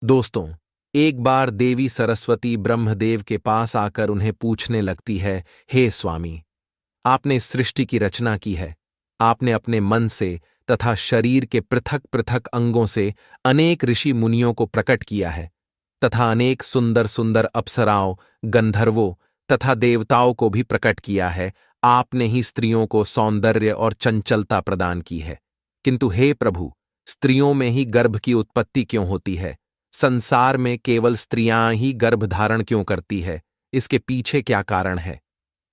दोस्तों, एक बार देवी सरस्वती ब्रह्मदेव के पास आकर उन्हें पूछने लगती है, हे स्वामी, आपने इस सृष्टि की रचना की है। आपने अपने मन से तथा शरीर के पृथक पृथक अंगों से अनेक ऋषि मुनियों को प्रकट किया है तथा अनेक सुंदर सुंदर अप्सराओं, गंधर्वों तथा देवताओं को भी प्रकट किया है। आपने ही स्त्रियों को सौंदर्य और चंचलता प्रदान की है। किंतु हे प्रभु, स्त्रियों में ही गर्भ की उत्पत्ति क्यों होती है? संसार में केवल स्त्रियां ही गर्भ धारण क्यों करती है? इसके पीछे क्या कारण है?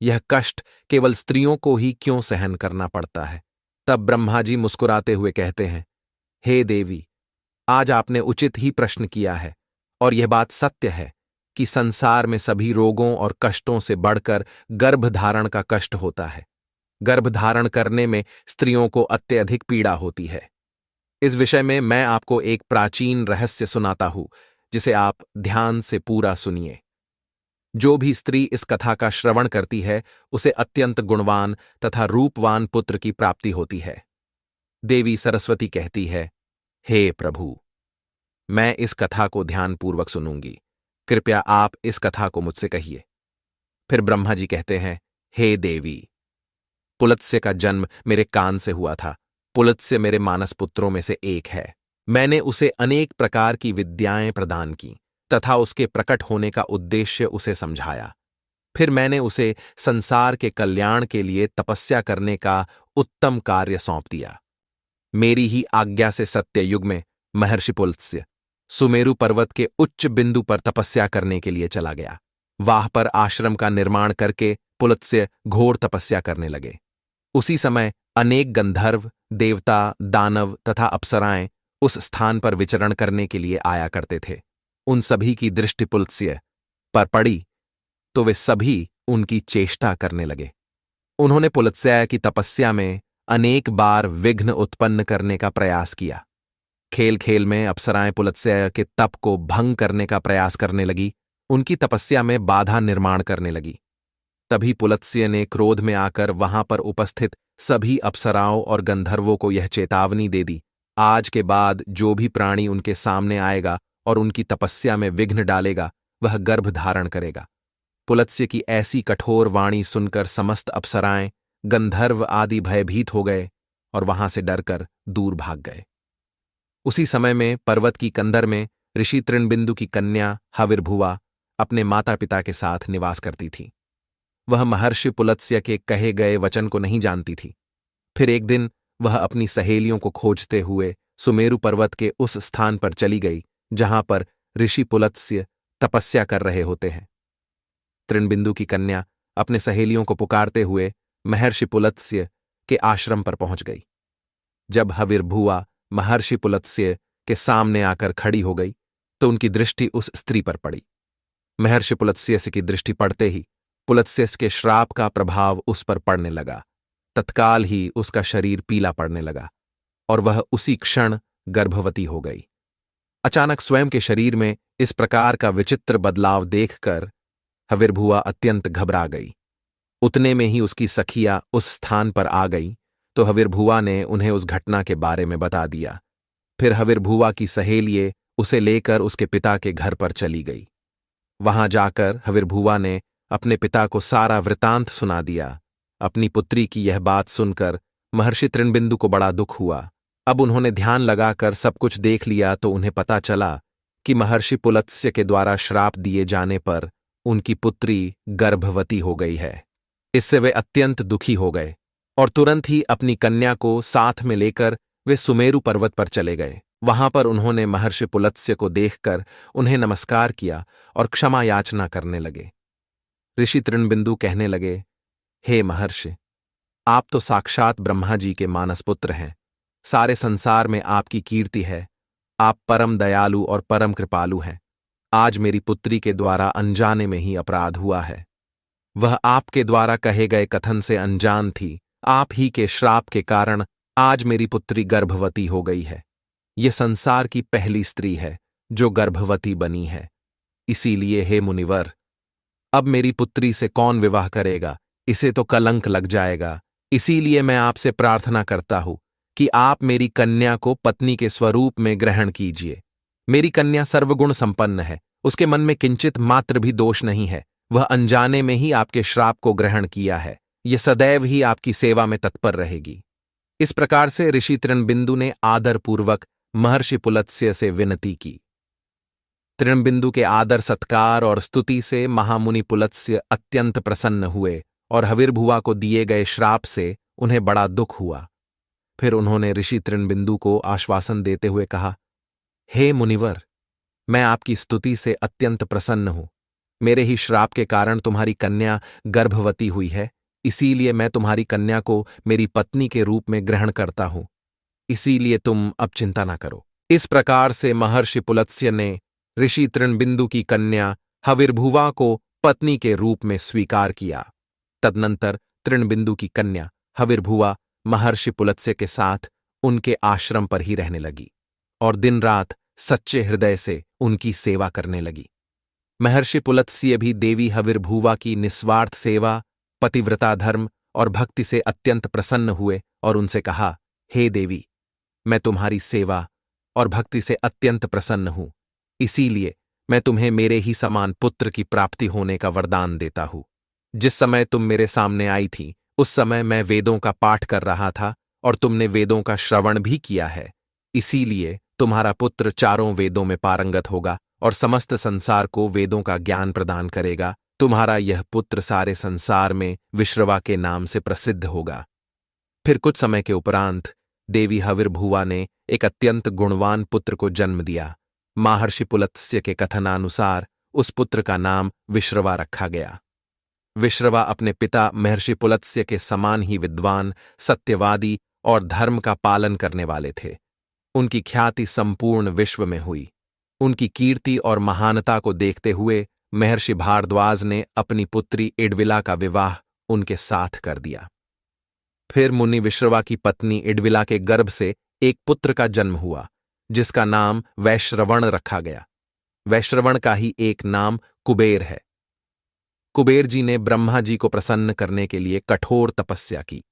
यह कष्ट केवल स्त्रियों को ही क्यों सहन करना पड़ता है? तब ब्रह्मा जी मुस्कुराते हुए कहते हैं, हे देवी, आज आपने उचित ही प्रश्न किया है और यह बात सत्य है कि संसार में सभी रोगों और कष्टों से बढ़कर गर्भधारण का कष्ट होता है। गर्भधारण करने में स्त्रियों को अत्यधिक पीड़ा होती है। इस विषय में मैं आपको एक प्राचीन रहस्य सुनाता हूं, जिसे आप ध्यान से पूरा सुनिए। जो भी स्त्री इस कथा का श्रवण करती है, उसे अत्यंत गुणवान तथा रूपवान पुत्र की प्राप्ति होती है। देवी सरस्वती कहती है, हे प्रभु, मैं इस कथा को ध्यानपूर्वक सुनूंगी। कृपया आप इस कथा को मुझसे कहिए। फिर ब्रह्मा जी कहते हैं, हे देवी, पुलत्स्य का जन्म मेरे कान से हुआ था। पुलत्स्य मेरे मानस पुत्रों में से एक है। मैंने उसे अनेक प्रकार की विद्याएं प्रदान की तथा उसके प्रकट होने का उद्देश्य उसे समझाया। फिर मैंने उसे संसार के कल्याण के लिए तपस्या करने का उत्तम कार्य सौंप दिया। मेरी ही आज्ञा से सत्ययुग में महर्षि पुलत्स्य सुमेरु पर्वत के उच्च बिंदु पर तपस्या करने के लिए चला गया। वहां पर आश्रम का निर्माण करके पुलत्स्य घोर तपस्या करने लगे। उसी समय अनेक गंधर्व, देवता, दानव तथा अप्सराएं उस स्थान पर विचरण करने के लिए आया करते थे। उन सभी की दृष्टि पुलत्स्य पर पड़ी तो वे सभी उनकी चेष्टा करने लगे। उन्होंने पुलत्स्य की तपस्या में अनेक बार विघ्न उत्पन्न करने का प्रयास किया। खेल खेल में अप्सराएं पुलत्स्य के तप को भंग करने का प्रयास करने लगी, उनकी तपस्या में बाधा निर्माण करने लगी। तभी पुलत्स्य ने क्रोध में आकर वहां पर उपस्थित सभी अप्सराओं और गंधर्वों को यह चेतावनी दे दी, आज के बाद जो भी प्राणी उनके सामने आएगा और उनकी तपस्या में विघ्न डालेगा, वह गर्भ धारण करेगा। पुलत्स्य की ऐसी कठोर वाणी सुनकर समस्त अप्सराएं, गंधर्व आदि भयभीत हो गए और वहां से डरकर दूर भाग गए। उसी समय में पर्वत की कंदर में ऋषि तृणबिंदु की कन्या हविर्भुवा अपने माता पिता के साथ निवास करती थी। वह महर्षि पुलत्स्य के कहे गए वचन को नहीं जानती थी। फिर एक दिन वह अपनी सहेलियों को खोजते हुए सुमेरु पर्वत के उस स्थान पर चली गई जहां पर ऋषि पुलत्स्य तपस्या कर रहे होते हैं। तृणबिंदु की कन्या अपने सहेलियों को पुकारते हुए महर्षि पुलत्स्य के आश्रम पर पहुंच गई। जब हविर्भुवा महर्षि पुलत्स्य के सामने आकर खड़ी हो गई तो उनकी दृष्टि उस स्त्री पर पड़ी। महर्षि पुलत्स्य की दृष्टि पड़ते ही पुलत्स्य के श्राप का प्रभाव उस पर पड़ने लगा। तत्काल ही उसका शरीर पीला पड़ने लगा और वह उसी क्षण गर्भवती हो गई। अचानक स्वयं के शरीर में इस प्रकार का विचित्र बदलाव देखकर हविर्भुवा अत्यंत घबरा गई। उतने में ही उसकी सखियां उस स्थान पर आ गई तो हविर्भुवा ने उन्हें उस घटना के बारे में बता दिया। फिर हविर्भुवा की सहेलिये उसे लेकर उसके पिता के घर पर चली गई। वहां जाकर हविर्भुवा ने अपने पिता को सारा वृतांत सुना दिया। अपनी पुत्री की यह बात सुनकर महर्षि तृणबिंदु को बड़ा दुख हुआ। अब उन्होंने ध्यान लगाकर सब कुछ देख लिया तो उन्हें पता चला कि महर्षि पुलत्स्य के द्वारा श्राप दिए जाने पर उनकी पुत्री गर्भवती हो गई है। इससे वे अत्यंत दुखी हो गए और तुरंत ही अपनी कन्या को साथ में लेकर वे सुमेरु पर्वत पर चले गए। वहां पर उन्होंने महर्षि पुलत्स्य को देखकर उन्हें नमस्कार किया और क्षमा याचना करने लगे। ऋषि तृणबिंदु कहने लगे, हे महर्षि, आप तो साक्षात ब्रह्मा जी के मानस पुत्र हैं। सारे संसार में आपकी कीर्ति है। आप परम दयालु और परम कृपालु हैं। आज मेरी पुत्री के द्वारा अनजाने में ही अपराध हुआ है। वह आपके द्वारा कहे गए कथन से अनजान थी। आप ही के श्राप के कारण आज मेरी पुत्री गर्भवती हो गई है। यह संसार की पहली स्त्री है जो गर्भवती बनी है। इसीलिए हे मुनिवर, अब मेरी पुत्री से कौन विवाह करेगा? इसे तो कलंक लग जाएगा। इसीलिए मैं आपसे प्रार्थना करता हूं कि आप मेरी कन्या को पत्नी के स्वरूप में ग्रहण कीजिए। मेरी कन्या सर्वगुण संपन्न है, उसके मन में किंचित मात्र भी दोष नहीं है। वह अनजाने में ही आपके श्राप को ग्रहण किया है। यह सदैव ही आपकी सेवा में तत्पर रहेगी। इस प्रकार से ऋषि तृणबिंदु ने आदरपूर्वक महर्षि पुलत्स्य से विनती की। तृणबिंदु के आदर सत्कार और स्तुति से महामुनि पुलत्स्य अत्यंत प्रसन्न हुए और हविर्भुवा को दिए गए श्राप से उन्हें बड़ा दुख हुआ। फिर उन्होंने ऋषि तृणबिंदु को आश्वासन देते हुए कहा, हे मुनिवर, मैं आपकी स्तुति से अत्यंत प्रसन्न हूं। मेरे ही श्राप के कारण तुम्हारी कन्या गर्भवती हुई है, इसीलिए मैं तुम्हारी कन्या को मेरी पत्नी के रूप में ग्रहण करता हूं। इसीलिए तुम अब चिंता ना करो। इस प्रकार से महर्षि पुलत्स्य ने ऋषि तृणबिंदु की कन्या हविर्भुवा को पत्नी के रूप में स्वीकार किया। तदनंतर तृणबिंदु की कन्या हविर्भुवा महर्षि पुलत्स्य के साथ उनके आश्रम पर ही रहने लगी और दिन रात सच्चे हृदय से उनकी सेवा करने लगी। महर्षि पुलत्स्य भी देवी हविर्भुवा की निस्वार्थ सेवा, पतिव्रता धर्म और भक्ति से अत्यंत प्रसन्न हुए और उनसे कहा, हे देवी, मैं तुम्हारी सेवा और भक्ति से अत्यंत प्रसन्न हूं, इसीलिए मैं तुम्हें मेरे ही समान पुत्र की प्राप्ति होने का वरदान देता हूं। जिस समय तुम मेरे सामने आई थी उस समय मैं वेदों का पाठ कर रहा था और तुमने वेदों का श्रवण भी किया है, इसीलिए तुम्हारा पुत्र चारों वेदों में पारंगत होगा और समस्त संसार को वेदों का ज्ञान प्रदान करेगा। तुम्हारा यह पुत्र सारे संसार में विश्रवा के नाम से प्रसिद्ध होगा। फिर कुछ समय के उपरांत देवी हविर्भुवा ने एक अत्यंत गुणवान पुत्र को जन्म दिया। महर्षि पुलत्स्य के कथनानुसार उस पुत्र का नाम विश्रवा रखा गया। विश्रवा अपने पिता महर्षि पुलत्स्य के समान ही विद्वान, सत्यवादी और धर्म का पालन करने वाले थे। उनकी ख्याति संपूर्ण विश्व में हुई। उनकी कीर्ति और महानता को देखते हुए महर्षि भारद्वाज ने अपनी पुत्री इडविला का विवाह उनके साथ कर दिया। फिर मुनि विश्रवा की पत्नी इडविला के गर्भ से एक पुत्र का जन्म हुआ, जिसका नाम वैश्रवण रखा गया। वैश्रवण का ही एक नाम कुबेर है। कुबेर जी ने ब्रह्मा जी को प्रसन्न करने के लिए कठोर तपस्या की।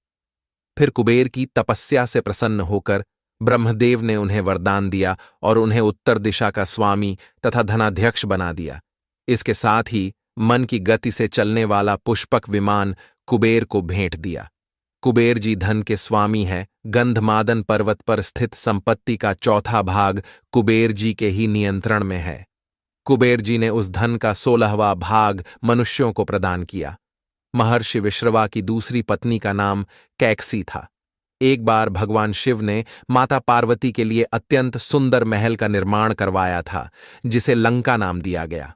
फिर कुबेर की तपस्या से प्रसन्न होकर ब्रह्मदेव ने उन्हें वरदान दिया और उन्हें उत्तर दिशा का स्वामी तथा धनाध्यक्ष बना दिया। इसके साथ ही मन की गति से चलने वाला पुष्पक विमान कुबेर को भेंट दिया। कुबेर जी धन के स्वामी हैं। गंधमादन पर्वत पर स्थित संपत्ति का चौथा भाग कुबेर जी के ही नियंत्रण में है। कुबेर जी ने उस धन का 16वां भाग मनुष्यों को प्रदान किया। महर्षि विश्रवा की दूसरी पत्नी का नाम कैकसी था। एक बार भगवान शिव ने माता पार्वती के लिए अत्यंत सुंदर महल का निर्माण करवाया था, जिसे लंका नाम दिया गया।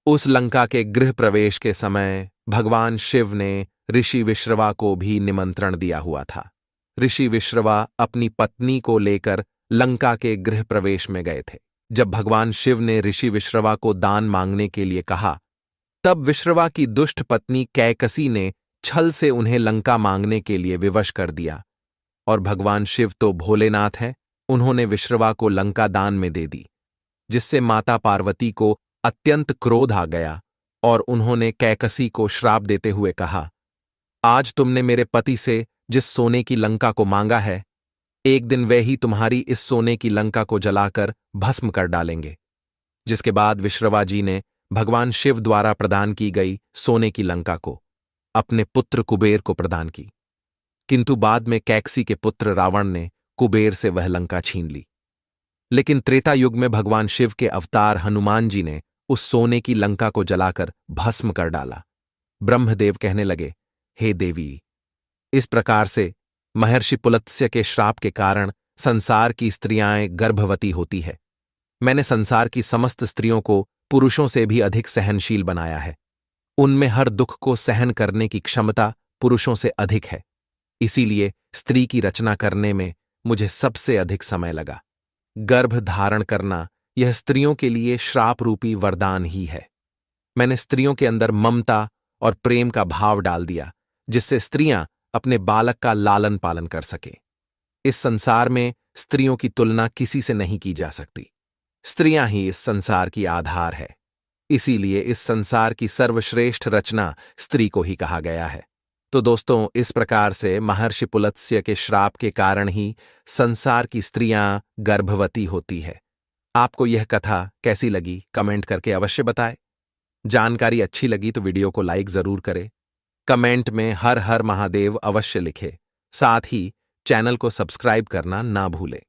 उस लंका के गृह प्रवेश के समय भगवान शिव ने ऋषि विश्रवा को भी निमंत्रण दिया हुआ था। ऋषि विश्रवा अपनी पत्नी को लेकर लंका के गृह प्रवेश में गए थे। जब भगवान शिव ने ऋषि विश्रवा को दान मांगने के लिए कहा, तब विश्रवा की दुष्ट पत्नी कैकसी ने छल से उन्हें लंका मांगने के लिए विवश कर दिया। और भगवान शिव तो भोलेनाथ हैं, उन्होंने विश्रवा को लंका दान में दे दी, जिससे माता पार्वती को अत्यंत क्रोध आ गया और उन्होंने कैकसी को श्राप देते हुए कहा, आज तुमने मेरे पति से जिस सोने की लंका को मांगा है, एक दिन वे ही तुम्हारी इस सोने की लंका को जलाकर भस्म कर डालेंगे। जिसके बाद विश्रवा जी ने भगवान शिव द्वारा प्रदान की गई सोने की लंका को अपने पुत्र कुबेर को प्रदान की, किंतु बाद में कैकसी के पुत्र रावण ने कुबेर से वह लंका छीन ली। लेकिन त्रेता युग में भगवान शिव के अवतार हनुमान जी ने उस सोने की लंका को जलाकर भस्म कर डाला। ब्रह्मदेव कहने लगे, हे देवी, इस प्रकार से महर्षि पुलत्स्य के श्राप के कारण संसार की स्त्रियां गर्भवती होती है। मैंने संसार की समस्त स्त्रियों को पुरुषों से भी अधिक सहनशील बनाया है। उनमें हर दुख को सहन करने की क्षमता पुरुषों से अधिक है। इसीलिए स्त्री की रचना करने में मुझे सबसे अधिक समय लगा। गर्भ धारण करना यह स्त्रियों के लिए श्राप रूपी वरदान ही है। मैंने स्त्रियों के अंदर ममता और प्रेम का भाव डाल दिया, जिससे स्त्रियां अपने बालक का लालन पालन कर सके। इस संसार में स्त्रियों की तुलना किसी से नहीं की जा सकती। स्त्रियां ही इस संसार की आधार है। इसीलिए इस संसार की सर्वश्रेष्ठ रचना स्त्री को ही कहा गया है। तो दोस्तों, इस प्रकार से महर्षि पुलत्स्य के श्राप के कारण ही संसार की स्त्रियां गर्भवती होती है। आपको यह कथा कैसी लगी कमेंट करके अवश्य बताएं। जानकारी अच्छी लगी तो वीडियो को लाइक जरूर करें। कमेंट में हर हर महादेव अवश्य लिखें। साथ ही चैनल को सब्सक्राइब करना ना भूलें।